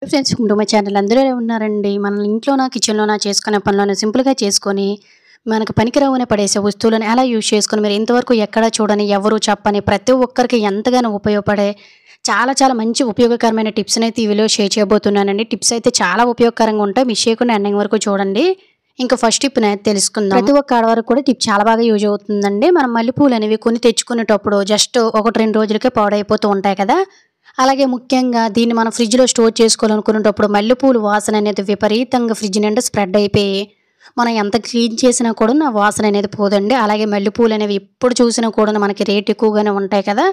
Friends welcome to my channel. అందరూ ఎలా ఉన్నారండి? మన ఇంట్లోనా కిచెన్లోనా చేసుకునే పనులను సింపుల్గా చేసుకొని మనకు పనికిరావునే పడేసే వస్తువులను ఎలా యూజ్ చేసుకొని మీరు ఇంతవరకు ఎక్కడా చూడని ఎవరు చెప్పని ప్రతి ఒక్కరికి ఎంతగానో ఉపయోగపడే చాలా మంచి ఉపయోగకరమైన టిప్స్ని అయితే ఈ వీడియో షేర్ చేయబోతున్నానండి. టిప్స్ అయితే చాలా ఉపయోగకరంగా ఉంటాయి. మిస్ చేయకుండా ఎండింగ్ వరకు చూడండి. ఇంకా ఫస్ట్ టిప్ అయితే తెలుసుకుందాం. ప్రతి ఒక్క ఆడవారికి కూడా టిప్ చాలా బాగా యూజ్ అవుతుందండి. మనం మల్లెపూలు అనేవి కొని తెచ్చుకునేటప్పుడు జస్ట్ 1-2 రోజులకే పాడైపోతూ ఉంటాయి కదా. అలాగే ముఖ్యంగా దీన్ని మనం ఫ్రిడ్జ్లో స్టోర్ చేసుకోవాలనుకునేటప్పుడు మల్లెపూలు వాసన అనేది విపరీతంగా ఫ్రిడ్జ్ నిండా స్ప్రెడ్ అయిపోయి మనం ఎంత క్లీన్ చేసినా కూడా నా వాసన అనేది పోదండి. అలాగే మల్లెపూలు అనేవి ఎప్పుడు చూసినా కూడా మనకి రేట్ ఎక్కువగానే ఉంటాయి కదా.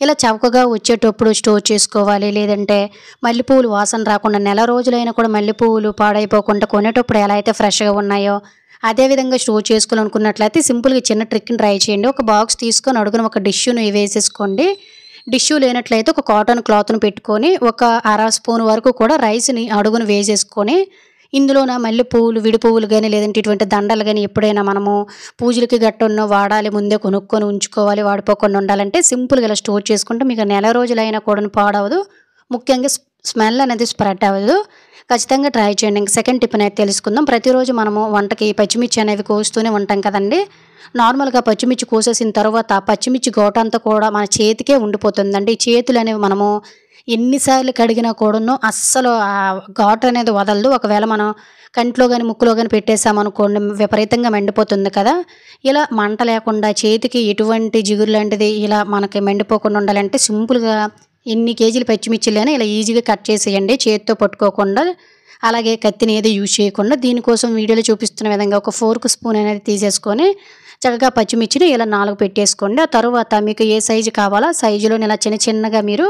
ఇలా చవకగా వచ్చేటప్పుడు స్టోర్ చేసుకోవాలి. లేదంటే మల్లెపూలు వాసన రాకుండా నెల రోజులైనా కూడా మల్లెపూలు పాడైపోకుండా కొనేటప్పుడు ఎలా అయితే ఫ్రెష్గా ఉన్నాయో అదేవిధంగా స్టోర్ చేసుకోవాలనుకున్నట్లయితే సింపుల్గా చిన్న ట్రిక్ని ట్రై చేయండి. ఒక బాక్స్ తీసుకొని అడుగున ఒక డిష్యూని వేసేసుకోండి. డిష్యూ లేనట్లయితే ఒక కాటన్ క్లాత్ను పెట్టుకొని ఒక అర స్పూన్ వరకు కూడా రైస్ని అడుగున వేసేసుకొని ఇందులోన మల్లెపూలు విడి పువ్వులు కానీ లేదంటే ఇటువంటి దండలు కానీ ఎప్పుడైనా మనము పూజలకి గట్టున్న వాడాలి, ముందే కొనుక్కొని ఉంచుకోవాలి, వాడిపోకుండా ఉండాలంటే సింపుల్గా ఇలా స్టోర్ చేసుకుంటే మీకు నెల రోజులైనా కూడా పాడవదు. ముఖ్యంగా స్మెల్ అనేది స్ప్రెడ్ అవ్వదు. ఖచ్చితంగా ట్రై చేయండి. ఇంక సెకండ్ టిప్ అనేది తెలుసుకుందాం. ప్రతిరోజు మనము వంటకి పచ్చిమిర్చి అనేవి కోస్తూనే ఉంటాం కదండి. నార్మల్గా పచ్చిమిర్చి కోసేసిన తర్వాత పచ్చిమిర్చి ఘాటు అంతా కూడా మన చేతికే ఉండిపోతుందండి. ఈ చేతులు అనేవి మనము ఎన్నిసార్లు కడిగినా కూడాను అస్సలు ఆ ఘాటు అనేది వదలదు. ఒకవేళ మనం కంట్లో కానీ ముక్కులో కానీ పెట్టేసామనుకోండి విపరీతంగా మండిపోతుంది కదా. ఇలా మంట లేకుండా చేతికి ఎటువంటి జిగురు లాంటిది ఇలా మనకి మండిపోకుండా ఉండాలంటే సింపుల్గా ఎన్ని కేజీలు పచ్చిమిర్చిలైనా ఇలా ఈజీగా కట్ చేసేయండి చేతితో పట్టుకోకుండా. అలాగే కత్తిని ఏది యూజ్ చేయకుండా దీనికోసం వీడియోలో చూపిస్తున్న విధంగా ఒక ఫోర్క్ స్పూన్ అనేది తీసేసుకొని చక్కగా పచ్చిమిర్చిని ఇలా 4 పెట్టేసుకోండి. ఆ తర్వాత మీకు ఏ సైజు కావాలో ఆ సైజులో ఇలా చిన్నగా మీరు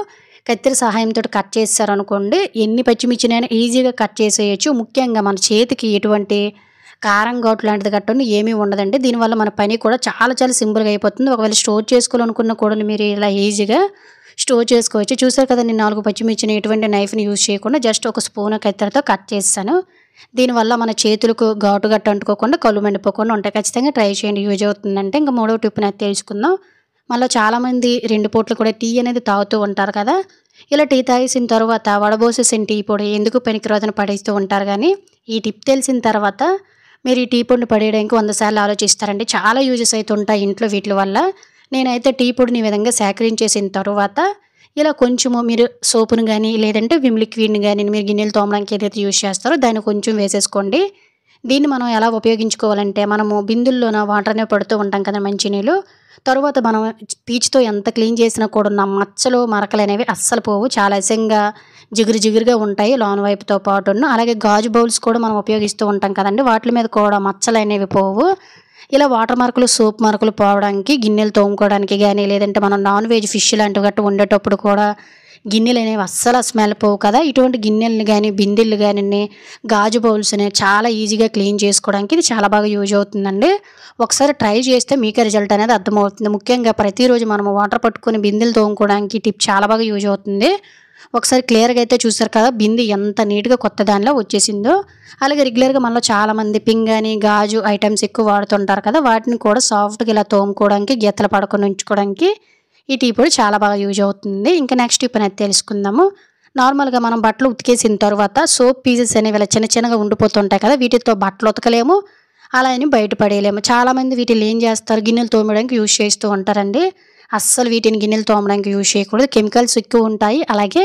కత్తెర సహాయంతో కట్ చేశారనుకోండి ఎన్ని పచ్చిమిర్చినైనా ఈజీగా కట్ చేసేయచ్చు. ముఖ్యంగా మన చేతికి ఎటువంటి కారం ఘాటు లాంటిది గట్టను ఏమీ ఉండదండి. దీనివల్ల మన పని కూడా చాలా సింపుల్గా అయిపోతుంది. ఒకవేళ స్టోర్ చేసుకోవాలనుకున్న కూడా మీరు ఇలా ఈజీగా స్టోర్ చేసుకోవచ్చు. చూసారు కదా, నేను 4 పచ్చిమిర్చిని ఎటువంటి నైఫ్ని యూజ్ చేయకుండా జస్ట్ ఒక స్పూన్ కత్తెరతో కట్ చేస్తాను. దీనివల్ల మన చేతులకు ఘాటు గట్ట అంటుకోకుండా కళ్ళు మండిపోకుండా ఉంటాయి. ఖచ్చితంగా ట్రై చేయండి, యూజ్ అవుతుందంటే. ఇంకా 3వ టిప్ అనేది తెలుసుకుందాం. మళ్ళీ చాలామంది 2 పూటలు కూడా టీ అనేది తాగుతూ ఉంటారు కదా. ఇలా టీ తాగేసిన తర్వాత వడబోసేసిన టీ పొడి ఎందుకు పనికిరాదని పడేస్తూ ఉంటారు. కానీ ఈ టిప్ తెలిసిన తర్వాత మీరు ఈ టీ పొడిని పడేయడానికి 100 సార్లు ఆలోచిస్తారండి. చాలా యూజెస్ అయితే ఉంటాయి ఇంట్లో వీటి వల్ల. నేనైతే టీ పొడిని ఈ విధంగా సేకరించేసిన తర్వాత ఇలా కొంచెము మీరు సోపును కానీ లేదంటే విమ్ లిక్విడ్ని కానీ మీరు గిన్నెలు తోమడానికి ఏదైతే యూజ్ చేస్తారో దాన్ని కొంచెం వేసేసుకోండి. దీన్ని మనం ఎలా ఉపయోగించుకోవాలంటే మనము బిందుల్లోన వాటర్నే పడుతూ ఉంటాం కదా మంచినీళ్ళు. తర్వాత మనం పీచుతో ఎంత క్లీన్ చేసినా కూడా ఉన్న మచ్చలు మరకలు అనేవి అస్సలు పోవు. చాలా అసహ్యంగా జిగురుగా ఉంటాయి లోన్ వైపుతో పాటును. అలాగే గాజు బౌల్స్ కూడా మనం ఉపయోగిస్తూ ఉంటాం కదండి. వాటి మీద కూడా మచ్చలు అనేవి పోవు. ఇలా వాటర్ మార్కులు సోప్ మార్కులు పోవడానికి గిన్నెలు తోముకోవడానికి కానీ లేదంటే మనం నాన్ వెజ్ ఫిష్ లాంటివి గట్టు వండేటప్పుడు కూడా గిన్నెలు అనేవి అస్సలు స్మెల్ పోవు కదా. ఇటువంటి గిన్నెలను కానీ బిందెలు కానీ గాజు బౌల్స్ని చాలా ఈజీగా క్లీన్ చేసుకోవడానికి ఇది చాలా బాగా యూజ్ అవుతుందండి. ఒకసారి ట్రై చేస్తే మీకే రిజల్ట్ అనేది అర్థమవుతుంది. ముఖ్యంగా ప్రతిరోజు మనము వాటర్ పట్టుకొని బిందెలు తోముకోవడానికి టిప్ చాలా బాగా యూజ్ అవుతుంది. ఒకసారి క్లియర్గా అయితే చూసారు కదా బిందె ఎంత నీట్గా కొత్త దానిలో వచ్చేసిందో. అలాగే రెగ్యులర్గా మనలో చాలామంది పింగాని గాజు ఐటమ్స్ ఎక్కువ వాడుతుంటారు కదా. వాటిని కూడా సాఫ్ట్గా ఇలా తోముకోవడానికి గీతలు పడకుండా ఉంచుకోవడానికి ఈ టీ పొడి చాలా బాగా యూజ్ అవుతుంది. ఇంకా నెక్స్ట్ టిప్ అనేది తెలుసుకుందాము. నార్మల్గా మనం బట్టలు ఉతికేసిన తర్వాత సోప్ పీసెస్ అనేవి ఇలా చిన్నగా ఉండిపోతుంటాయి కదా. వీటితో బట్టలు ఉతకలేము, అలా అని బయట పడేయలేము. చాలామంది వీటిని ఏం చేస్తారు, గిన్నెలు తోమడానికి యూజ్ చేస్తూ ఉంటారండి. అస్సలు వీటిని గిన్నెలు తోమడానికి యూజ్ చేయకూడదు. కెమికల్స్ ఎక్కువ ఉంటాయి. అలాగే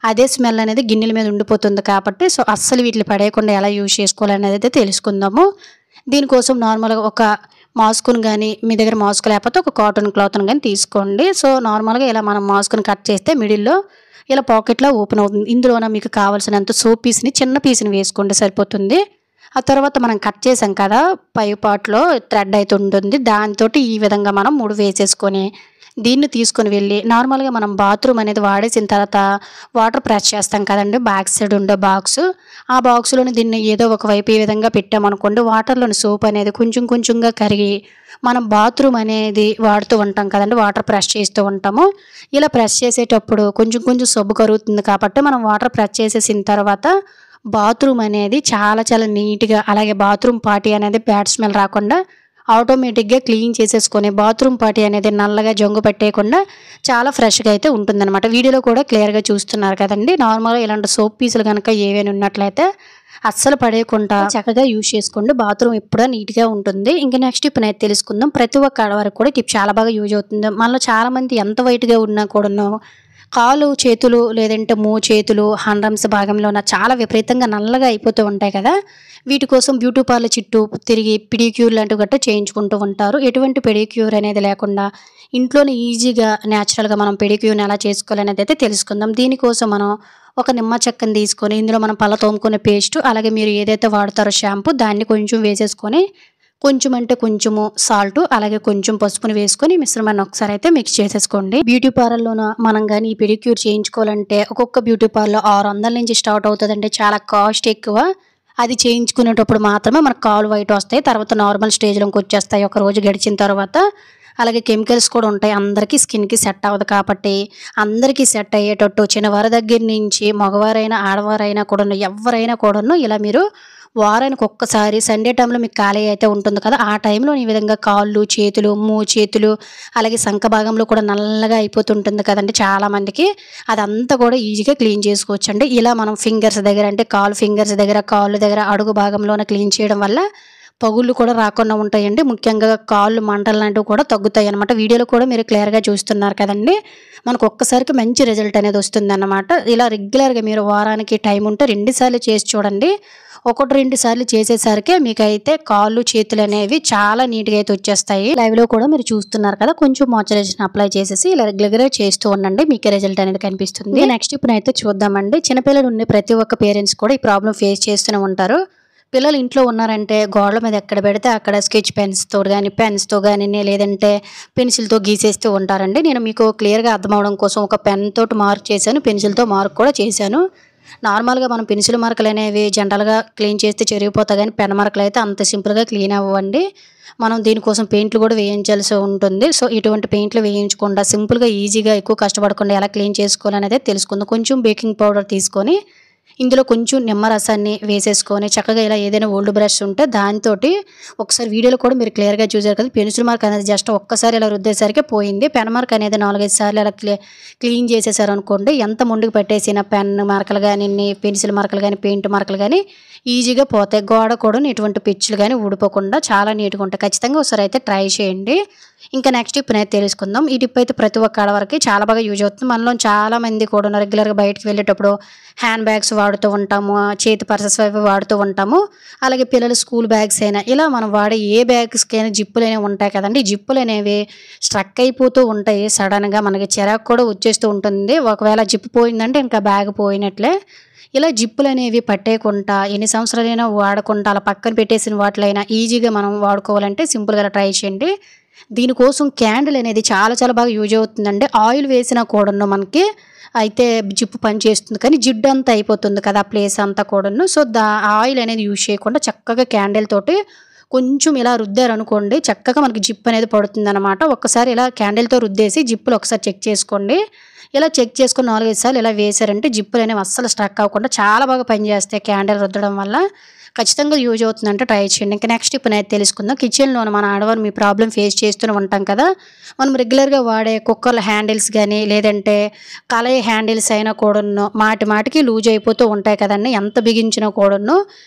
అదే స్మెల్ అనేది గిన్నెల మీద ఉండిపోతుంది కాబట్టి అస్సలు వీటిని పడేయకుండా ఎలా యూజ్ చేసుకోవాలనేది అయితే తెలుసుకుందాము. దీనికోసం నార్మల్గా ఒక మాస్కును కానీ మీ దగ్గర మాస్క్ లేకపోతే ఒక కాటన్ క్లాత్ను కానీ తీసుకోండి. నార్మల్గా ఇలా మనం మాస్క్ని కట్ చేస్తే మిడిల్లో ఇలా పాకెట్లో ఓపెన్ అవుతుంది. ఇందులోన మీకు కావాల్సినంత సోప్ పీస్ని చిన్న పీస్ని వేసుకోండి సరిపోతుంది. ఆ తర్వాత మనం కట్ చేసాం కదా పై పార్ట్లో థ్రెడ్ అయితే ఉంటుంది. దాంతో ఈ విధంగా మనం 3 వేసేసుకొని దీన్ని తీసుకొని వెళ్ళి నార్మల్గా మనం బాత్రూమ్ అనేది వాడేసిన తర్వాత వాటర్ ప్రెస్ చేస్తాం కదండి. బ్యాక్ సైడ్ ఉండే బాక్స్, ఆ బాక్స్లోని దీన్ని ఏదో ఒక వైపు ఈ విధంగా పెట్టామనుకోండి వాటర్లోని సోప్ అనేది కొంచెంగా కరిగి మనం బాత్రూమ్ అనేది వాడుతూ ఉంటాం కదండి. వాటర్ ప్రెస్ చేస్తూ ఉంటాము. ఇలా ప్రెస్ చేసేటప్పుడు కొంచెం సబ్బు కరుగుతుంది కాబట్టి మనం వాటర్ ప్రెస్ చేసేసిన తర్వాత బాత్రూమ్ అనేది చాలా నీట్గా అలాగే బాత్రూమ్ పార్టీ అనేది బ్యాడ్ స్మెల్ రాకుండా ఆటోమేటిక్గా క్లీన్ చేసేసుకొని బాత్రూమ్ పాటీ అనేది నల్లగా జంగు పెట్టేయకుండా చాలా ఫ్రెష్గా అయితే ఉంటుందన్నమాట. వీడియోలో కూడా క్లియర్గా చూస్తున్నారు కదండి. నార్మల్గా ఇలాంటి సోప్ పీసులు కనుక ఏవైనా ఉన్నట్లయితే అస్సలు పడేయకుండా చక్కగా యూజ్ చేసుకోండి. బాత్రూమ్ ఎప్పుడూ నీట్గా ఉంటుంది. ఇంకా నెక్స్ట్ టిప్ అయితే తెలుసుకుందాం. ప్రతి ఒక్క ఆడవారికి కూడా టిప్ చాలా బాగా యూజ్ అవుతుంది. మనలో చాలామంది ఎంత వైట్గా ఉన్నా కూడాను కాలు చేతులు లేదంటే చేతులు హ్యాండ్రమ్స్ భాగంలో చాలా విపరీతంగా నల్లగా అయిపోతూ ఉంటాయి కదా. వీటి కోసం బ్యూటీ పార్లర్ చుట్టూ తిరిగి పిడిక్యూర్ లాంటివి గట్రా చేయించుకుంటూ ఉంటారు. ఎటువంటి పెడిక్యూర్ అనేది లేకుండా ఇంట్లోనే ఈజీగా న్యాచురల్గా మనం పెడిక్యూర్ని ఎలా చేసుకోవాలనేది అయితే తెలుసుకుందాం. దీనికోసం మనం ఒక నిమ్మ చెక్కని తీసుకొని ఇందులో మనం పళ్ళ తోముకునే పేస్ట్, అలాగే మీరు ఏదైతే వాడతారో షాంపూ దాన్ని కొంచెం వేసేసుకొని కొంచెం అంటే కొంచెము సాల్ట్, అలాగే కొంచెం పసుపుని వేసుకొని మిశ్రమాన్ని ఒకసారి అయితే మిక్స్ చేసేసుకోండి. బ్యూటీ పార్లర్లోన మనం కానీ ఈ పెడిక్యూర్ చేయించుకోవాలంటే ఒక్కొక్క బ్యూటీ పార్లర్ 600 నుంచి స్టార్ట్ అవుతుందంటే చాలా కాస్ట్ ఎక్కువ. అది చేయించుకునేటప్పుడు మాత్రమే మనకు కాలు వైట్ వస్తాయి. తర్వాత నార్మల్ స్టేజ్లోకి వచ్చేస్తాయి ఒక రోజు గడిచిన తర్వాత. అలాగే కెమికల్స్ కూడా ఉంటాయి. అందరికీ స్కిన్కి సెట్ అవ్వదు కాబట్టి అందరికీ సెట్ అయ్యేటట్టు చిన్నవారి దగ్గర నుంచి మగవారైనా ఆడవారైనా కూడా ఎవరైనా కూడాను ఇలా మీరు వారానికి ఒక్కసారి సండే టైంలో మీకు ఖాళీ అయితే ఉంటుంది కదా, ఆ టైంలో ఈ విధంగా కాళ్ళు చేతులు చేతులు అలాగే సంఖ భాగంలో కూడా నల్లగా అయిపోతుంటుంది కదండి చాలామందికి. అదంతా కూడా ఈజీగా క్లీన్ చేసుకోవచ్చండి. ఇలా మనం ఫింగర్స్ దగ్గర అంటే కాలు ఫింగర్స్ దగ్గర కాళ్ళు దగ్గర అడుగు భాగంలోనే క్లీన్ చేయడం వల్ల పగుళ్ళు కూడా రాకుండా ఉంటాయండి. ముఖ్యంగా కాళ్ళు మంటలు లాంటివి కూడా తగ్గుతాయి అన్నమాట. వీడియోలో కూడా మీరు క్లియర్గా చూస్తున్నారు కదండి. మనకు ఒక్కసారికి మంచి రిజల్ట్ అనేది వస్తుంది అన్నమాట. ఇలా రెగ్యులర్గా మీరు వారానికి టైం ఉంటే 2 సార్లు చేసి చూడండి. 1-2 సార్లు చేసేసరికి మీకైతే కాళ్ళు చేతులు అనేవి చాలా నీట్గా అయితే వచ్చేస్తాయి. లైవ్లో కూడా మీరు చూస్తున్నారు కదా. కొంచెం మాయిశ్చరైజేషన్ అప్లై చేసేసి ఇలా రెగ్యులర్గా చేస్తూ ఉండండి, మీకు రిజల్ట్ అనేది కనిపిస్తుంది. నెక్స్ట్ ఇప్పుడు అయితే చూద్దామండి. చిన్నపిల్లలు ఉండే ప్రతి ఒక్క పేరెంట్స్ కూడా ఈ ప్రాబ్లం ఫేస్ చేస్తూనే ఉంటారు. పిల్లలు ఇంట్లో ఉన్నారంటే గోడల మీద ఎక్కడ పెడితే అక్కడ స్కెచ్ పెన్స్తో కానీ పెన్స్తో కానీ లేదంటే పెన్సిల్తో గీసేస్తూ ఉంటారండి. నేను మీకు క్లియర్గా అర్థం అవడం కోసం ఒక పెన్ తోటి మార్క్ చేశాను, పెన్సిల్తో మార్క్ కూడా చేశాను. నార్మల్గా మనం పెన్సిల్ మార్కులు అనేవి జనరల్గా క్లీన్ చేస్తే చెరిగిపోతాయి, కానీ పెన్ మార్కులు అయితే అంత సింపుల్గా క్లీన్ అవ్వండి. మనం దీనికోసం పెయింట్లు కూడా వేయించాల్సి ఉంటుంది. సో ఇటువంటి పెయింట్లు వేయించకుండా సింపుల్గా ఈజీగా ఎక్కువ కష్టపడకుండా ఎలా క్లీన్ చేసుకోవాలనేది తెలుసుకుందాం. కొంచెం బేకింగ్ పౌడర్ తీసుకొని ఇందులో కొంచెం నిమ్మరసాన్ని వేసేసుకొని చక్కగా ఇలా ఏదైనా ఓల్డ్ బ్రష్ ఉంటే దాంతో ఒకసారి వీడియోలో కూడా మీరు క్లియర్గా చూసారు కదా. పెన్సిల్ మార్క్ అనేది జస్ట్ ఒక్కసారి ఇలా రుద్దేసరికి పోయింది. పెన్ మార్క్ అనేది 4-5 సార్లు ఇలా క్లీన్ చేసేసారు అనుకోండి, ఎంత ముందుకు పెట్టేసిన పెన్ మార్కలు కానీ పెన్సిల్ మార్కలు కానీ పెయింట్ మార్కలు కానీ ఈజీగా పోతాయి. గోడ కూడా ఎటువంటి పిచ్చులు కానీ ఊడిపోకుండా చాలా నీట్గా ఉంటాయి. ఖచ్చితంగా ఒకసారి అయితే ట్రై చేయండి. ఇంకా నెక్స్ట్ టిప్ అయితే తెలుసుకుందాం. ఈ టిప్ అయితే ప్రతి ఒక్క ఆడవారికి చాలా బాగా యూజ్ అవుతుంది. మనలో చాలా మంది కూడా రెగ్యులర్గా బయటకు వెళ్ళేటప్పుడు హ్యాండ్ బ్యాగ్స్ వాడుతూ ఉంటాము, చేతి పర్సెస్ అవి వాడుతూ ఉంటాము. అలాగే పిల్లలు స్కూల్ బ్యాగ్స్ అయినా ఇలా మనం వాడే ఏ బ్యాగ్స్కైనా జిప్పులు అనేవి ఉంటాయి కదండి. జిప్పులు అనేవి స్ట్రక్ అయిపోతూ ఉంటాయి. సడన్గా మనకి చిరాకు కూడా వచ్చేస్తూ ఉంటుంది. ఒకవేళ జిప్పు పోయిందంటే ఇంకా బ్యాగ్ పోయినట్లే. ఇలా జిప్పులు అనేవి పట్టేయకుండా ఎన్ని సంవత్సరాలైనా వాడకుండా అలా పక్కన పెట్టేసిన వాటిలైనా ఈజీగా మనం వాడుకోవాలంటే సింపుల్గా ట్రై చేయండి. దీనికోసం క్యాండిల్ అనేది చాలా చాలా బాగా యూజ్ అవుతుందండి. ఆయిల్ వేసినా కూడాను మనకి అయితే జిప్పు పని చేస్తుంది, కానీ జిడ్డు అంతా అయిపోతుంది కదా ప్లేస్ అంతా కూడాను. సో ఆయిల్ అనేది యూజ్ చేయకుండా చక్కగా క్యాండిల్ తోటి కొంచెం ఇలా రుద్దారనుకోండి చక్కగా మనకి జిప్ అనేది పడుతుంది అనమాట. ఒక్కసారి ఇలా క్యాండిల్తో రుద్దేసి జిప్పులు ఒకసారి చెక్ చేసుకోండి. ఇలా చెక్ చేసుకుని 4-5 సార్లు ఇలా వేసారంటే జిప్పులు అనేవి అస్సలు స్ట్రక్ అవ్వకుండా చాలా బాగా పనిచేస్తాయి. క్యాండిల్ రుద్దడం వల్ల ఖచ్చితంగా యూజ్ అవుతుందంటే ట్రై చేయండి. ఇంకా నెక్స్ట్ టిప్ అయితే తెలుసుకుందాం. కిచెన్లోనే మన ఆడవారు మీ ప్రాబ్లం ఫేస్ చేస్తూనే ఉంటాం కదా. మనం రెగ్యులర్గా వాడే కుక్కర్ల హ్యాండిల్స్ కానీ లేదంటే కళాయి హ్యాండిల్స్ అయినా కూడాను మాటికి లూజ్ అయిపోతూ ఉంటాయి కదండి. ఎంత బిగించినా కూడాను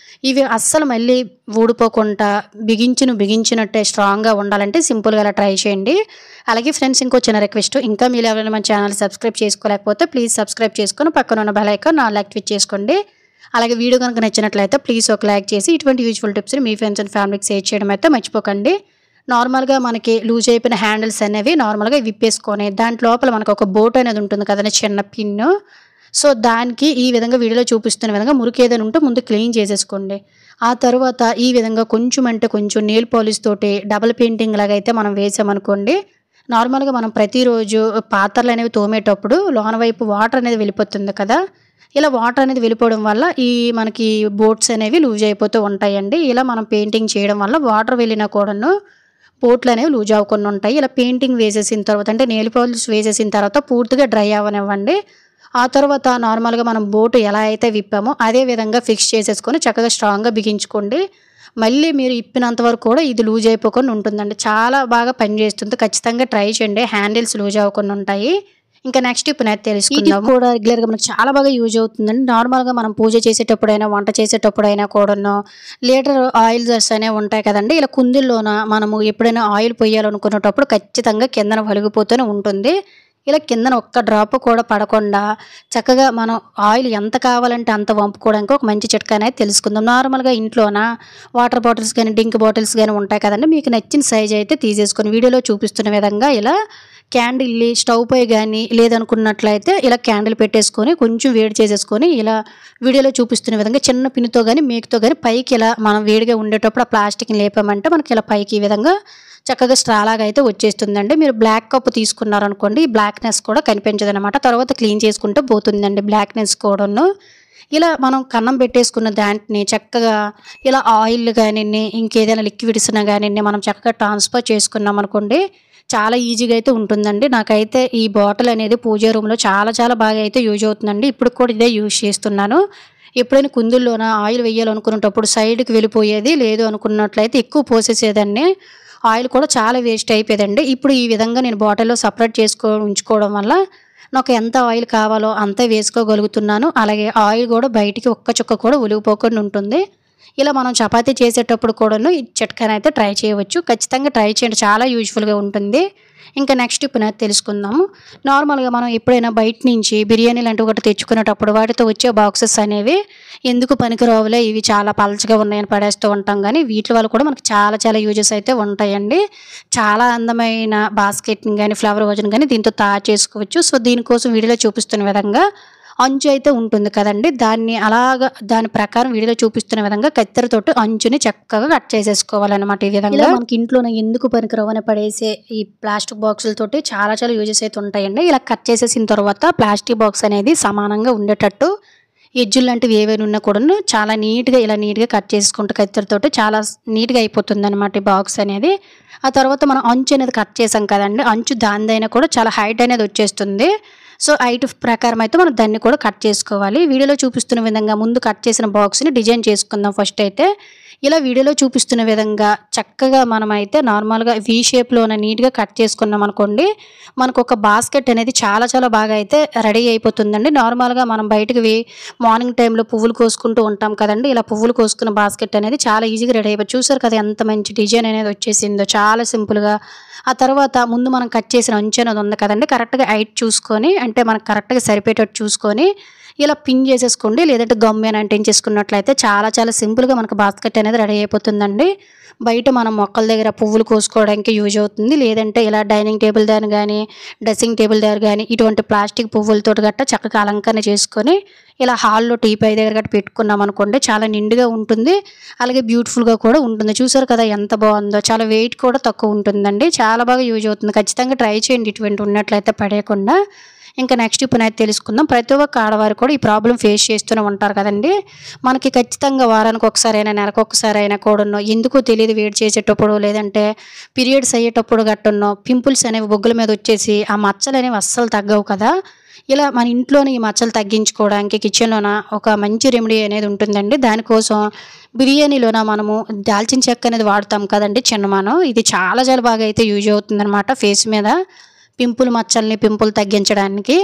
ఇవి అస్సలు మళ్ళీ ఊడిపోకుండా బిగించినట్టే స్ట్రాంగ్గా ఉండాలంటే సింపుల్గా అలా ట్రై చేయండి. అలాగే ఫ్రెండ్స్ ఇంకో చిన్న రిక్వెస్ట్, ఇంకా మీరు ఎవరైనా మన ఛానల్ సబ్స్క్రైబ్ చేసుకోలేకపోతే ప్లీజ్ సబ్స్క్రైబ్ చేసుకొని పక్కన ఉన్న బెల్ ఐకాన్ ఆల్ యాక్టివేట్ చేసుకోండి. అలాగే వీడియో కనుక నచ్చినట్లయితే ప్లీజ్ ఒక లైక్ చేసి ఇటువంటి యూజ్ఫుల్ టిప్స్ని మీ ఫ్రెండ్స్ అండ్ ఫ్యామిలీకి షేర్ చేయడం అయితే మర్చిపోకండి. నార్మల్గా మనకి లూజ్ అయిపోయిన హ్యాండిల్స్ అనేవి నార్మల్గా విప్పేసుకొని దాంట్ లోపల మనకు ఒక బోట్ అనేది ఉంటుంది కదండి, చిన్న పిన్ను. సో దానికి ఈ విధంగా వీడియోలో చూపిస్తున్న విధంగా మురికి ఏదైనా ఉంటే ముందు క్లీన్ చేసేసుకోండి. ఆ తర్వాత ఈ విధంగా కొంచెం అంటే కొంచెం నెయిల్ పాలిష్ తోటి డబుల్ పెయింటింగ్ లాగా అయితే మనం వేసామనుకోండి, నార్మల్గా మనం ప్రతిరోజు పాత్రలు అనేవి తోమేటప్పుడు లోన వైపు వాటర్ అనేది వెళ్ళిపోతుంది కదా. ఇలా వాటర్ అనేది వెళ్ళిపోవడం వల్ల ఈ మనకి బోట్స్ అనేవి లూజ్ అయిపోతూ ఉంటాయండి. ఇలా మనం పెయింటింగ్ చేయడం వల్ల వాటర్ వెళ్ళినా కూడాను బోట్లు అనేవి లూజ్ అవ్వకుండా ఉంటాయి. ఇలా పెయింటింగ్ వేసేసిన తర్వాత అంటే నెయిల్ పాలిష్ వేసేసిన తర్వాత పూర్తిగా డ్రై అవ్వనివ్వండి. ఆ తర్వాత నార్మల్గా మనం బోటు ఎలా అయితే విప్పామో అదే విధంగా ఫిక్స్ చేసేసుకొని చక్కగా స్ట్రాంగ్గా బిగించుకోండి. మళ్ళీ మీరు ఇప్పినంత వరకు కూడా ఇది లూజ్ అయిపోకుండా ఉంటుందండి. చాలా బాగా పనిచేస్తుంది. ఖచ్చితంగా ట్రై చేయండి. హ్యాండిల్స్ లూజ్ అవ్వకుండా ఉంటాయి. ఇంకా నెక్స్ట్ ఇప్పుడైతే తెలుసుకుందాం. ఇది కూడా రెగ్యులర్‌గా మనకు చాలా బాగా యూజ్ అవుతుందండి. నార్మల్‌గా మనం పూజ చేసేటప్పుడైనా, వంట చేసేటప్పుడైనా కూడాను లీటర్ ఆయిల్ జర్స్ అనేవి ఉంటాయి కదండీ! ఇలా కుందుల్లోన మనము ఎప్పుడైనా ఆయిల్ పొయ్యాలనుకునేటప్పుడు ఖచ్చితంగా కిందన ఒలిగిపోతూనే ఉంటుంది. ఇలా కిందన ఒక్క డ్రాప్ కూడా పడకుండా చక్కగా మనం ఆయిల్ ఎంత కావాలంటే అంత వంపుకోవడానికి ఒక మంచి చిట్కా అనేది తెలుసుకుందాం. నార్మల్‌గా ఇంట్లోన వాటర్ బాటిల్స్ గానీ, డ్రింక్ బాటిల్స్ గానీ ఉంటాయి కదండీ! మీకు నచ్చిన సైజ్ అయితే తీసేసుకొని వీడియోలో చూపిస్తున్న విధంగా ఇలా క్యాండిల్‌ని స్టవ్ పై గానీ లేదనుకున్నట్లయితే ఇలా క్యాండిల్ పెట్టేసుకొని కొంచెం వేడి చేసేసుకొని ఇలా వీడియోలో చూపిస్తున్న విధంగా చిన్న పిన్నుతో గానీ, మేకుతో గానీ పైకి ఇలా మనం వేడిగా ఉండేటప్పుడు ఆ ప్లాస్టిక్‌ని లేపామంటే మనకి ఇలా పైకి ఈ విధంగా చక్కగా స్ట్రా లాగా అయితే వచ్చేస్తుందండి. మీరు బ్లాక్ కప్ తీసుకున్నారనుకోండి ఈ బ్లాక్‌నెస్ కూడా కనిపించదనమాట. తర్వాత క్లీన్ చేసుకుంటే పోతుందండి బ్లాక్‌నెస్ కూడాను. ఇలా మనం కన్నం పెట్టేసుకున్న దాంట్ని చక్కగా ఇలా ఆయిల్ గానియండి, ఇంకేదైనా లిక్విడ్స్‌నా గానియండి మనం చక్కగా ట్రాన్స్‌ఫర్ చేసుకున్నామనుకోండి చాలా ఈజీగా అయితే ఉంటుందండి. నాకైతే ఈ బాటిల్ అనేది పూజ రూమ్‌లో చాలా బాగా అయితే యూజ్ అవుతుందండి. ఇప్పటికి కూడా ఇదే యూజ్ చేస్తున్నాను. ఎప్పుడైనా కుందుల్లోన ఆయిల్ వేయాలనుకునేటప్పుడు సైడ్‌కి వెళ్ళిపోయేది. లేదు అనుకున్నట్లయితే ఎక్కువ పోసేసేదాన్ని. ఆయిల్ కూడా చాలా వేస్ట్ అయిపోయేదండి. ఇప్పుడు ఈ విధంగా నేను బాటిల్‌లో సెపరేట్ ఉంచుకోవడం వల్ల నాకు ఎంత ఆయిల్ కావాలో అంతే వేసుకోగలుగుతున్నాను. అలాగే ఆయిల్ కూడా బయటికి ఒక్క చుక్క కూడా ఒలిగిపోకుండా ఉంటుంది. ఇలా మనం చపాతీ చేసేటప్పుడు కూడాను ఈ చిట్కానైతే ట్రై చేయవచ్చు. ఖచ్చితంగా ట్రై చేయండి. చాలా యూజ్‌ఫుల్‌గా ఉంటుంది. ఇంకా నెక్స్ట్ ఇప్పుడైతే తెలుసుకుందాము. నార్మల్‌గా మనం ఎప్పుడైనా బయట నుంచి బిర్యానీ లాంటివి ఒకటి తెచ్చుకునేటప్పుడు వాటితో వచ్చే బాక్సెస్ అనేవి ఎందుకు పనికిరావులే ఇవి చాలా పలచగా ఉన్నాయని పడేస్తూ ఉంటాం గానీ వీటి వల్ల కూడా మనకు చాలా యూజెస్ అయితే ఉంటాయండి. చాలా అందమైన బాస్కెట్‌ని గానీ, ఫ్లవర్ వాజ్‌ని గానీ దీంతో తయారు చేసుకోవచ్చు. సో, దీనికోసం వీడియోలో చూపిస్తున్న విధంగా అంచు అయితే ఉంటుంది కదండీ! దాన్ని అలాగా దాని ప్రకారం వీడియోలో చూపిస్తున్న విధంగా కత్తెరతోటి అంచుని చక్కగా కట్ చేసేసుకోవాలనమాట ఈ విధంగా. ఇలా మనకి ఇంట్లోనే ఎందుకు పనికిరావని పడేసే ఈ ప్లాస్టిక్ బాక్సులతోటి చాలా యూజెస్ అయితే ఉంటాయండి. ఇలా కట్ చేసేసిన తర్వాత ప్లాస్టిక్ బాక్స్ అనేది సమానంగా ఉండేటట్టు ఎడ్జులు లాంటివి ఏవైనా ఉన్నా కూడాను చాలా నీట్‌గా కట్ చేసుకుంటే కత్తెరతోటి చాలా నీట్‌గా అయిపోతుందనమాట ఈ బాక్స్ అనేది. ఆ తర్వాత మనం అంచు అనేది కట్ చేసాం కదండీ! అంచు దానిదైనా కూడా చాలా హైట్ అనేది వచ్చేస్తుంది. సో, హైట్ ప్రకారం అయితే మనం దాన్ని కూడా కట్ చేసుకోవాలి. వీడియోలో చూపిస్తున్న విధంగా ముందు కట్ చేసిన బాక్స్‌ని డిజైన్ చేసుకుందాం ఫస్ట్ అయితే. ఇలా వీడియోలో చూపిస్తున్న విధంగా చక్కగా మనమైతే నార్మల్‌గా వి షేప్‌లోన నీట్‌గా కట్ చేసుకున్నామనుకోండి, మనకొక బాస్కెట్ అనేది చాలా బాగా అయితే రెడీ అయిపోతుందండి. నార్మల్‌గా మనం బయటకి మార్నింగ్ టైంలో పువ్వులు కోసుకుంటూ ఉంటాం కదండీ! ఇలా పువ్వులు కోసుకున్న బాస్కెట్ అనేది చాలా ఈజీగా రెడీ అయిపోతుంది. చూసారు కదా ఎంత మంచి డిజైన్ అనేది వచ్చేసిందో చాలా సింపుల్‌గా. ఆ తర్వాత ముందు మనం కట్ చేసిన అంచు అనేది ఉంది కదండీ! కరెక్ట్‌గా హైట్ చూసుకొని అంటే మనకు కరెక్ట్‌గా సరిపోయేటట్టు చూసుకొని ఇలా పిన్ చేసేసుకోండి. లేదంటే గమ్ ఏమైనా అంటించేసుకున్నట్లయితే చాలా సింపుల్‌గా మనకు బాస్కెట్ అనేది రెడీ అయిపోతుందండి. బయట మనం మొక్కల దగ్గర పువ్వులు కోసుకోవడానికి యూజ్ అవుతుంది. లేదంటే ఇలా డైనింగ్ టేబుల్ దగ్గర గానీ, డ్రెస్సింగ్ టేబుల్ దగ్గర గానీ ఇటువంటి ప్లాస్టిక్ పువ్వులతోటి గట్టా చక్కగా అలంకరణ చేసుకొని ఇలా హాల్‌లో టీపాయ్ దగ్గర గట్టా పెట్టుకున్నామనుకోండి చాలా నిండుగా ఉంటుంది. అలాగే బ్యూటిఫుల్‌గా కూడా ఉంటుంది. చూసారు కదా ఎంత బావుందో. చాలా వెయిట్ కూడా తక్కువ ఉంటుందండి. చాలా బాగా యూజ్ అవుతుంది. ఖచ్చితంగా ట్రై చేయండి ఇటువంటివి ఉన్నట్లయితే పడేయకుండా. ఇంకా నెక్స్ట్ ఇప్పుడైతే తెలుసుకుందాం. ప్రతి ఒక్క ఆడవారు కూడా ఈ ప్రాబ్లమ్ ఫేస్ చేస్తూనే ఉంటారు కదండీ! మనకి ఖచ్చితంగా వారానికి ఒకసారైనా, నెలకొకసారైనా కూడాను ఎందుకో తెలీదు వేడి చేసేటప్పుడు లేదంటే పీరియడ్స్ అయ్యేటప్పుడు గట్టును పింపుల్స్ అనేవి బొగ్గుల మీద వచ్చేసి ఆ మచ్చలనేవి అస్సలు తగ్గవు కదా! ఇలా మన ఇంట్లోనే ఈ మచ్చలు తగ్గించుకోవడానికి కిచెన్‌లోన ఒక మంచి రెమెడీ అనేది ఉంటుందండి. దానికోసం బిర్యానీలోన మనము దాల్చిన చెక్క అనేది వాడతాం కదండీ చిన్నమానం. ఇది చాలా బాగా అయితే యూజ్ అవుతుందనమాట ఫేస్ మీద. పింపుల్ తగ్గించడానికి.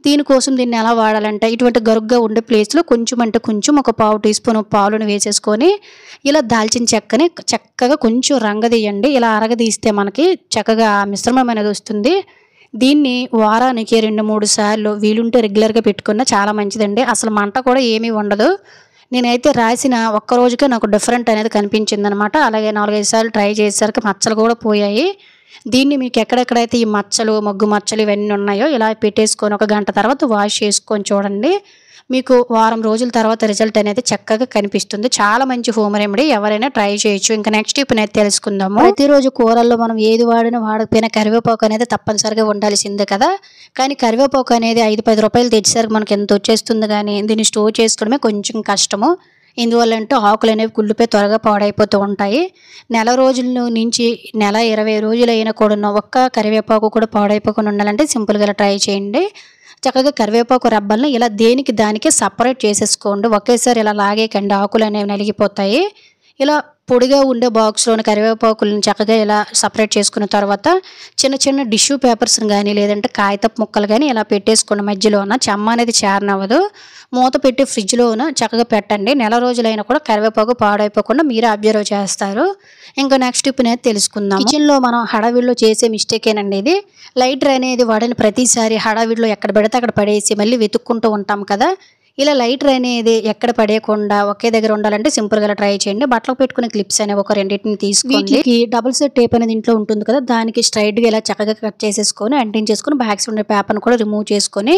దీనికోసం దీన్ని ఎలా వాడాలంటే ఇటువంటి గరుగ్గా ఉండే ప్లేస్‌లో కొంచెం ఒక పావు టీ స్పూన్ పాలుని వేసేసుకొని ఇలా దాల్చిన చెక్కని చక్కగా కొంచెం రంగదీయండి. ఇలా అరగదీస్తే మనకి చక్కగా మిశ్రమం అనేది వస్తుంది. దీన్ని వారానికి 2, 3 సార్లు వీలుంటే రెగ్యులర్‌గా పెట్టుకున్నా చాలా మంచిదండి. అసలు మంట కూడా ఏమీ ఉండదు. నేనైతే రాసిన ఒక్క రోజుకే నాకు డిఫరెంట్ అనేది కనిపించిందనమాట. అలాగే 4, 5 సార్లు ట్రై చేసేసరికి మచ్చలు కూడా పోయాయి. దీన్ని మీకు ఎక్కడెక్కడైతే ఈ మచ్చలు, మొగ్గు మచ్చలు ఇవన్నీ ఉన్నాయో ఇలా పెట్టేసుకొని ఒక గంట తర్వాత వాష్ చేసుకొని చూడండి. మీకు వారం రోజుల తర్వాత రిజల్ట్ అనేది చక్కగా కనిపిస్తుంది. చాలా మంచి హోమ్ రెమెడీ ఎవరైనా ట్రై చేయొచ్చు. ఇంకా నెక్స్ట్ ఇప్పుడైతే తెలుసుకుందాము. ప్రతిరోజు కూరల్లో మనం ఏది వాడినా వాడకపోయినా కరివేపాకు అనేది తప్పనిసరిగా ఉండాల్సిందే కదా! కానీ కరివేపాకు అనేది 5, 10 రూపాయలు తెచ్చేసరికి మనకి ఎంత వచ్చేస్తుంది కానీ దీన్ని స్టోర్ చేసుకోవడమే కొంచెం కష్టము. ఎందువల్లంటే ఆకులు అనేవి కుళ్ళిపోయి త్వరగా పాడైపోతూ ఉంటాయి. నెల రోజుల నుంచి నెల 20 రోజులైనా కూడాను ఒక్క కరివేపాకు కూడా పాడైపోకుండా ఉండాలంటే సింపుల్‌గా ఇలా ట్రై చేయండి. చక్కగా కరివేపాకు రబ్బల్ని ఇలా దేనికి దానికే సెపరేట్ చేసేసుకోండి. ఒకేసారి ఇలా లాగేయకండి ఆకులు అనేవి నలిగిపోతాయి. ఇలా పొడిగా ఉండే బాక్స్‌లోని కరివేపాకులను చక్కగా ఇలా సెపరేట్ చేసుకున్న తర్వాత చిన్న చిన్న టిష్యూ పేపర్స్‌ని గానీ, లేదంటే కాగితపు ముక్కలు గానీ ఇలా పెట్టేసుకోండి మధ్యలోన. చెమ్మ అనేది చేరనివ్వదు. మూత పెట్టి ఫ్రిడ్జ్‌లోన చక్కగా పెట్టండి. నెల రోజులైనా కూడా కరివేపాకు పాడైపోకుండా మీరే అబ్జర్వ్ చేస్తారు. ఇంకా నెక్స్ట్ టిప్ అనేది తెలుసుకుందాం. కిచెన్‌లో మనం హడావిడిలో చేసే మిస్టేకేనండి ఇది. లైటర్ అనేది వాడిన ప్రతిసారి హడావిడిలో ఎక్కడ పడితే అక్కడ పడేసి మళ్ళీ వెతుక్కుంటూ ఉంటాం కదా! ఇలా లైటర్ అనేది ఎక్కడ పడేయకుండా ఒకే దగ్గర ఉండాలంటే సింపుల్‌గా ఇలా ట్రై చేయండి. బట్టలకు పెట్టుకునే క్లిప్స్ అనేవి ఒక రెండిటిని తీసుకోండి. వీటికి డబుల్ సైడ్ టేప్ అనేది ఇంట్లో ఉంటుంది కదా! దానికి స్ట్రెయిట్‌గా ఇలా చక్కగా కట్ చేసేసుకొని, అంటించేసుకొని బ్యాక్ సైడ్ ఉండే పేపర్‌ని కూడా రిమూవ్ చేసుకొని,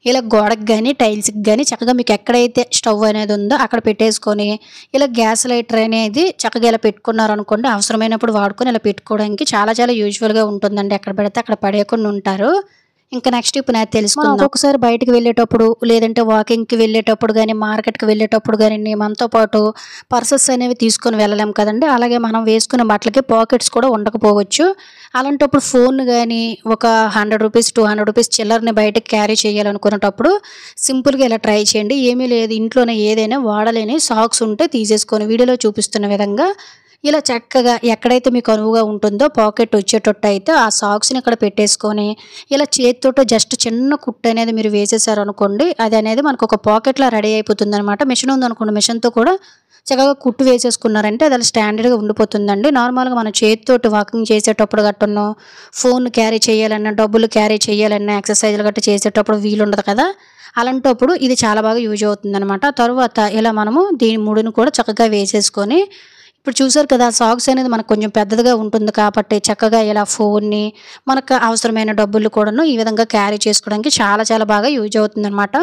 ఇలా గోడకి గానీ, టైల్స్‌కి గానీ చక్కగా మీకు ఎక్కడైతే స్టవ్ అనేది ఉందో అక్కడ పెట్టేసుకొని, ఇలా గ్యాస్ లైటర్ అనేది చక్కగా ఇలా పెట్టుకున్నారనుకోండి, అవసరమైనప్పుడు వాడుకొని ఇలా పెట్టుకోవడానికి చాలా చాలా యూజువల్‌గా ఉంటుందండి. ఎక్కడ పడితే అక్కడ పడేయకుండా ఉంటారు. ఇంకా నెక్స్ట్ ఇప్పుడు నాకు తెలుసుకుందాం. ఒక్కొక్కసారి బయటికి వెళ్ళేటప్పుడు, లేదంటే వాకింగ్‌కి వెళ్ళేటప్పుడు గానీ, మార్కెట్‌కి వెళ్ళేటప్పుడు గానీ, మనతో పాటు పర్సెస్ అనేవి తీసుకొని వెళ్ళలేం కదండీ! అలాగే మనం వేసుకునే బట్టలకి పాకెట్స్ కూడా ఉండకపోవచ్చు. అలాంటప్పుడు ఫోన్ గానీ, ఒక రూ. 100, రూ. 200 చిల్లరని బయటకి క్యారీ చేయాలనుకునేటప్పుడు సింపుల్‌గా ఇలా ట్రై చేయండి. ఏమీ లేదు, ఇంట్లోనే ఏదైనా వాడలేని సాక్స్ ఉంటే తీసేసుకొని వీడియోలో చూపిస్తున్న విధంగా ఇలా చక్కగా ఎక్కడైతే మీకు అనువుగా ఉంటుందో పాకెట్ వచ్చేటట్టు అయితే ఆ సాక్స్‌ని ఇక్కడ పెట్టేసుకొని, ఇలా చేత్తోటి జస్ట్ చిన్న కుట్టు అనేది మీరు వేసేసారనుకోండి, అది అనేది మనకు ఒక పాకెట్‌లా రెడీ అయిపోతుందనమాట. మిషన్ ఉందనుకోండి, మిషన్‌తో కూడా చక్కగా కుట్టు వేసేసుకున్నారంటే అది అలా స్టాండర్డ్‌గా ఉండిపోతుందండి. నార్మల్‌గా మనం చేత్తోటి వాకింగ్ చేసేటప్పుడు గట్టను, ఫోన్ క్యారీ చేయాలన్నా, డబ్బులు క్యారీ చేయాలన్నా, ఎక్సర్సైజ్‌లు గట్టా చేసేటప్పుడు వీలుండదు కదా! అలాంటప్పుడు ఇది చాలా బాగా యూజ్ అవుతుందనమాట. తరువాత ఇలా మనము దీని ముడిని కూడా చక్కగా వేసేసుకొని, ఇప్పుడు చూసారు కదా! సాక్స్ అనేది మనకు కొంచెం పెద్దదిగా ఉంటుంది కాబట్టి చక్కగా ఇలా ఫోన్‌ని, మనకు అవసరమైన డబ్బులు కూడాను ఈ విధంగా క్యారీ చేసుకోవడానికి చాలా చాలా బాగా యూజ్ అవుతుందనమాట.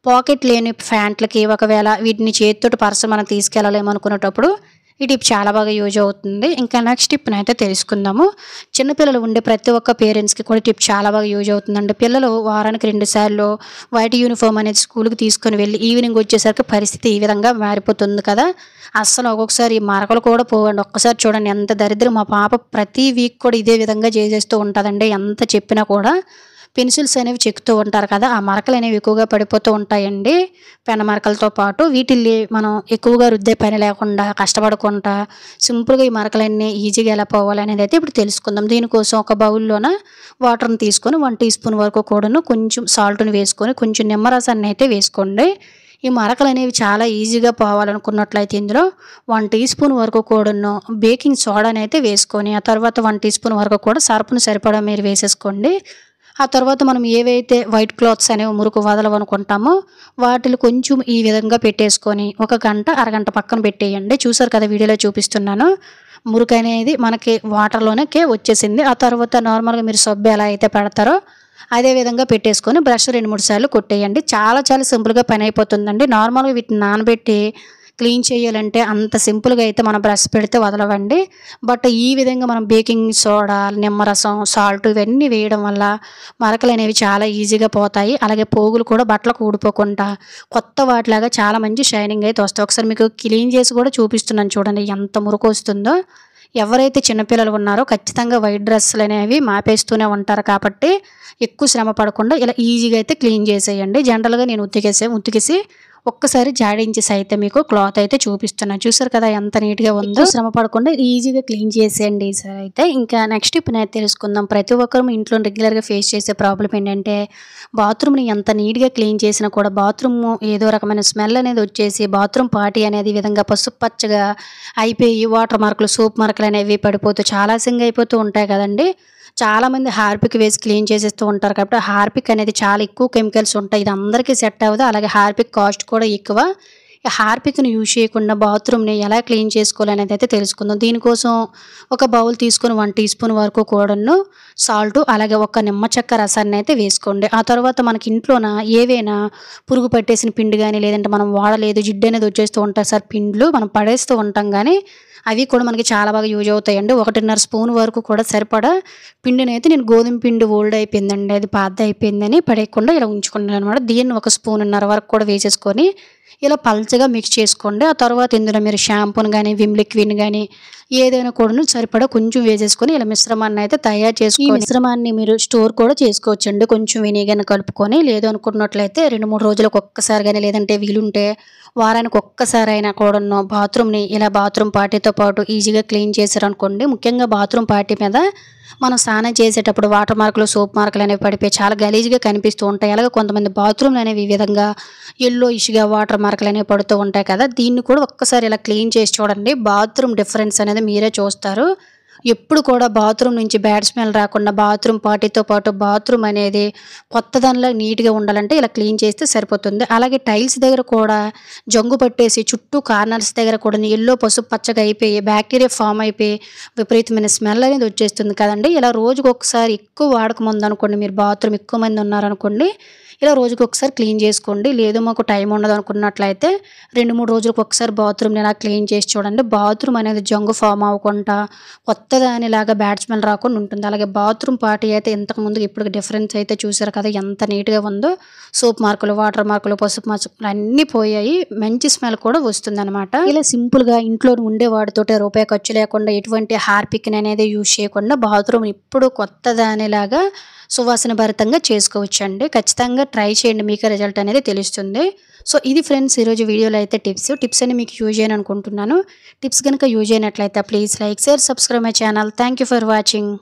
పాకెట్ లేని ప్యాంట్లకి ఒకవేళ వీటిని చేత్తోటి పర్స్ మనం తీసుకెళ్ళలేమనుకునేటప్పుడు ఈ టిప్ చాలా బాగా యూజ్ అవుతుంది. ఇంకా నెక్స్ట్ టిప్‌నైతే తెలుసుకుందాము. చిన్న పిల్లలు ఉండే ప్రతి ఒక్క పేరెంట్స్‌కి కూడా టిప్ చాలా బాగా యూజ్ అవుతుందండి. పిల్లలు వారానికి 2 సార్లు వైట్ యూనిఫార్మ్ అనేది స్కూల్‌కి తీసుకొని వెళ్ళి ఈవినింగ్ వచ్చేసరికి పరిస్థితి ఈ విధంగా మారిపోతుంది కదా! అస్సలు ఒక్కొక్కసారి మరకలు కూడా పోవండి. ఒక్కసారి చూడండి ఎంత దరిద్రం. మా పాప ప్రతి వీక్ కూడా ఇదే విధంగా చేసేస్తూ ఉంటదండి. ఎంత చెప్పినా కూడా పెన్సిల్స్ అనేవి చెక్కుతూ ఉంటారు కదా! ఆ మరకలు అనేవి ఎక్కువగా పడిపోతూ ఉంటాయండి. పెన మరకలతో పాటు వీటిల్ని మనం ఎక్కువగా రుద్దే పని లేకుండా కష్టపడకుండా సింపుల్‌గా ఈ మరకలన్నీ ఈజీగా ఎలా పోవాలనేది అయితే ఇప్పుడు తెలుసుకుందాం. దీనికోసం ఒక బౌల్‌లోన వాటర్‌ని తీసుకొని 1 టీ స్పూన్ వరకు కూడాను కొంచెం సాల్ట్‌ని వేసుకొని, కొంచెం నిమ్మరసాన్ని అయితే వేసుకోండి. ఈ మరకలనేవి చాలా ఈజీగా పోవాలనుకున్నట్లయితే ఇందులో 1 టీ స్పూన్ వరకు కూడాను బేకింగ్ సోడానైతే వేసుకొని, ఆ తర్వాత 1 టీ స్పూన్ వరకు కూడా సర్ఫ్‌ని సరిపడా మీరు వేసేసుకోండి. ఆ తర్వాత మనం ఏవైతే వైట్ క్లాత్స్ అనేవి మురుకు వదలవనుకుంటామో వాటిని కొంచెం ఈ విధంగా పెట్టేసుకొని ఒక గంట, అరగంట పక్కన పెట్టేయండి. చూసారు కదా వీడియోలో చూపిస్తున్నాను. మురుకు అనేది మనకి వాటర్‌లోనే వచ్చేసింది. ఆ తర్వాత నార్మల్‌గా మీరు సబ్బు ఎలా అయితే పెడతారో అదే విధంగా పెట్టేసుకొని బ్రష్ 2, 3 సార్లు కొట్టేయండి. చాలా చాలా సింపుల్‌గా పని అయిపోతుందండి. నార్మల్‌గా వీటిని నానబెట్టి క్లీన్ చేయాలంటే అంత సింపుల్‌గా అయితే మనం బ్రష్ పెడితే వదలవండి. బట్ ఈ విధంగా మనం బేకింగ్ సోడా, నిమ్మరసం, సాల్ట్ ఇవన్నీ వేయడం వల్ల మరకలనేవి చాలా ఈజీగా పోతాయి. అలాగే పోగులు కూడా బట్టలకు ఊడిపోకుండా కొత్త వాటిలాగా చాలా మంచి షైనింగ్ అయితే వస్తాయి. ఒకసారి మీకు క్లీన్ చేసి కూడా చూపిస్తున్నాను చూడండి ఎంత మురుకొస్తుందో. ఎవరైతే చిన్నపిల్లలు ఉన్నారో ఖచ్చితంగా వైట్ డ్రెస్సులనేవి మాపేస్తూనే ఉంటారు కాబట్టి ఎక్కువ శ్రమ పడకుండా ఇలా ఈజీగా అయితే క్లీన్ చేసేయండి. జనరల్‌గా నేను ఉతికేసి ఒక్కసారి జాడించేసి అయితే మీకు క్లాత్ అయితే చూపిస్తున్నాను. చూసారు కదా ఎంత నీట్‌గా ఉందో. శ్రమ పడకుండా ఈజీగా క్లీన్ చేసేయండి ఈసారి అయితే. ఇంకా నెక్స్ట్ టిప్ అనేది తెలుసుకుందాం. ప్రతి ఒక్కరు ఇంట్లో రెగ్యులర్‌గా ఫేస్ చేసే ప్రాబ్లమ్ ఏంటంటే బాత్రూమ్‌ని ఎంత నీట్‌గా క్లీన్ చేసినా కూడా బాత్రూమ్ ఏదో రకమైన స్మెల్ అనేది వచ్చేసి బాత్రూమ్ పార్టీ అనేది ఈ విధంగా పసుపు పచ్చగా అయిపోయి వాటర్ మార్కులు, సోప్ మార్కులు అనేవి పడిపోతూ చాలా సింగ్ అయిపోతూ ఉంటాయి కదండీ! చాలామంది హార్పిక్ వేసి క్లీన్ చేసేస్తూ ఉంటారు కాబట్టి హార్పిక్ అనేది చాలా ఎక్కువ కెమికల్స్ ఉంటాయి. ఇది అందరికీ సెట్ అవ్వదు. అలాగే హార్పిక్ కాస్ట్ కూడా ఎక్కువ. ఈ హార్పిక్‌ని యూజ్ చేయకుండా బాత్రూమ్‌ని ఎలా క్లీన్ చేసుకోవాలనేది అయితే తెలుసుకుందాం. దీనికోసం ఒక బౌల్ తీసుకొని 1 టీ స్పూన్ వరకు కూడాను సాల్ట్, అలాగే ఒక నిమ్మ చెక్క రసాన్ని అయితే వేసుకోండి. ఆ తర్వాత మనకి ఇంట్లోన ఏవైనా పురుగు పట్టేసిన పిండి గానీ, లేదంటే మనం వాడలేదు జిడ్డు అనేది వచ్చేస్తూ ఉంటాయి సార్ పిండ్లు మనం పడేస్తూ ఉంటాం గానీ అవి కూడా మనకి చాలా బాగా యూజ్ అవుతాయండి. 1.5 స్పూన్ వరకు కూడా సరిపడా పిండినైతే నేను గోధుమ పిండి ఓల్డ్ అయిపోయిందండి. అది పాతది అయిపోయిందని పడేయకుండా ఇలా ఉంచుకున్నాననమాట. దీన్ని 1 స్పూనున్నర వరకు కూడా వేసేసుకొని ఇలా పల్చగా మిక్స్ చేసుకోండి. ఆ తర్వాత ఇందులో మీరు షాంపూని గానీ, విమ్ లిక్విడ్‌ని గానీ ఏదైనా కూడాను సరిపడా కొంచెం వేసేసుకొని ఇలా మిశ్రమాన్ని అయితే తయారు చేసుకొని, ఈ మిశ్రమాన్ని మీరు స్టోర్ కూడా చేసుకోవచ్చండి. కొంచెం వినిగర్‌ని కలుపుకొని, లేదు అనుకున్నట్లయితే 2, 3 రోజులకు ఒక్కసారి గానీ, లేదంటే వీలుంటే వారానికి ఒక్కసారైనా కూడాను బాత్రూమ్‌ని ఇలా బాత్రూమ్ పార్టీతో పాటు ఈజీగా క్లీన్ చేశారనుకోండి. ముఖ్యంగా బాత్రూమ్ పార్టీ మీద మనం స్నానం చేసేటప్పుడు వాటర్ మార్కులు, సోప్ మార్కులు అనేవి పడిపోయి చాలా గలీజ్‌గా కనిపిస్తూ ఉంటాయి. అలాగే కొంతమంది బాత్రూమ్‌లు అనేవి ఈ విధంగా యెల్లోయిష్‌గా వాటర్ మార్కులు అనేవి పడుతూ ఉంటాయి కదా! దీన్ని కూడా ఒక్కసారి ఇలా క్లీన్ చేసి చూడండి. బాత్రూమ్ డిఫరెన్స్ అనేది మీరే చూస్తారు. ఎప్పుడు కూడా బాత్రూమ్ నుంచి బ్యాడ్ స్మెల్ రాకుండా బాత్రూమ్ పార్టీతో పాటు బాత్రూమ్ అనేది కొత్తదానిలా నీట్‌గా ఉండాలంటే ఇలా క్లీన్ చేస్తే సరిపోతుంది. అలాగే టైల్స్ దగ్గర కూడా జంగు పట్టేసి చుట్టూ కార్నర్స్ దగ్గర కూడా యెల్లో పసుపు పచ్చగా అయిపోయి బ్యాక్టీరియా ఫామ్ అయిపోయి విపరీతమైన స్మెల్ అనేది వచ్చేస్తుంది కదండీ! ఇలా రోజుకొకసారి ఎక్కువ వాడకం ఉందనుకోండి, మీరు బాత్రూమ్ ఎక్కువ మంది ఉన్నారనుకోండి, ఇలా రోజుకొకసారి క్లీన్ చేసుకోండి. లేదు మాకు టైం ఉండదనుకున్నట్లయితే 2, 3 రోజులకు ఒకసారి బాత్రూమ్‌ని ఇలా క్లీన్ చేసి చూడండి. బాత్రూమ్ అనేది జంగు ఫామ్ అవ్వకుండా కొత్తదానిలాగా బ్యాడ్ స్మెల్ రాకుండా ఉంటుంది. అలాగే బాత్రూమ్ పార్టీ అయితే ఇంతకుముందుకి ఇప్పటికి డిఫరెన్స్ అయితే చూసారు కదా! ఎంత నీట్‌గా ఉందో. సోప్ మార్కులు, వాటర్ మార్కులు, పసుపు మచ్చలు అన్నీ పోయాయి. మంచి స్మెల్ కూడా వస్తుందనమాట. ఇలా సింపుల్‌గా ఇంట్లో ఉండే వాటితోటే రూపాయి ఖర్చు లేకుండా ఎటువంటి హార్పిక్‌ని అనేది యూజ్ చేయకుండా బాత్రూమ్ ఇప్పుడు కొత్తదానిలాగా సువాసన భరితంగా చేసుకోవచ్చండి. ఖచ్చితంగా ట్రై చేయండి. మీకే రిజల్ట్ అనేది తెలుస్తుంది. సో, ఇది ఫ్రెండ్స్ ఈరోజు వీడియోలో అయితే టిప్స్. టిప్స్ అన్ని మీకు యూజ్ అయ్యాయి అనుకుంటున్నాను. టిప్స్ గనుక యూజ్ అయినట్లయితే please like, share, subscribe my channel. Thank you for watching.